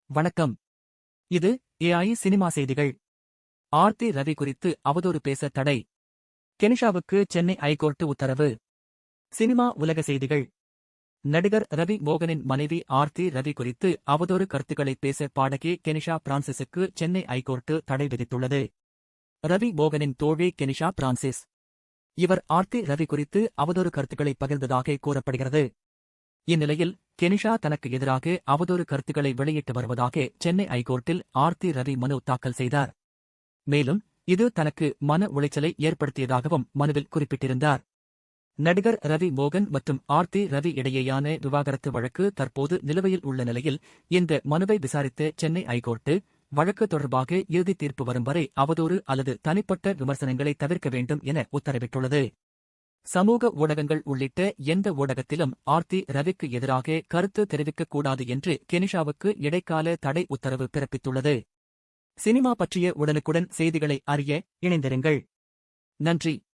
வணக்கம். இது AI cinema செய்திகள். ஆர்த்தி ரவி குறித்து அவதூறு பேச தடை. கெனிஷாவுக்கு சென்னை ஐகோர்ட் உத்தரவு. சினிமா உலக செய்திகள். நடிகர் ரவி மோகனின் மனைவி ஆர்த்தி ரவி குறித்து அவதூறு கருத்துக்களை பேச பாடகி கெனிஷா பிரான்சிஸுக்கு சென்னை ஐகோர்ட் தடை விதித்துள்ளது. ரவி மோகனின் தோழி கெனிஷா பிரான்சிஸ். இவர் ஆர்த்தி ரவி குறித்து அவதூறு கருத்துக்களை பகிர்ந்ததாக கூறப்படுகிறது. இந்நிலையில் கெனிஷா தனக்கு எதிராக அவதூறு கருத்துக்களை வெளியிட்டு வருவதாக சென்னை ஐகோர்ட்டில் ஆர்த்தி ரவி மனு தாக்கல் செய்தார். மேலும் இது தனக்கு மன உளைச்சலை ஏற்படுத்தியதாகவும் மனுவில் குறிப்பிட்டிருந்தார். நடிகர் ரவி மோகன் மற்றும் ஆர்த்தி ரவி இடையேயான விவாகரத்து வழக்கு தற்போது நிலுவையில் உள்ள நிலையில் இந்த மனுவை விசாரித்த சென்னை ஐகோர்ட் வழக்கு தொடர்பாக இறுதி தீர்ப்பு வரும் வரை அவதூறு அல்லது தனிப்பட்ட விமர்சனங்களை தவிர்க்க வேண்டும் என உத்தரவிட்டுள்ளது. சமூக ஊடகங்கள் உள்ளிட்ட எந்த ஊடகத்திலும் ஆர்த்தி ரவிக்கு எதிராக கருத்து தெரிவிக்கக்கூடாது என்று கெனிஷாவுக்கு இடைக்கால தடை உத்தரவு பிறப்பித்துள்ளது. சினிமா பற்றிய உடனுக்குடன் செய்திகளை அறிய இணைந்திருங்கள். நன்றி.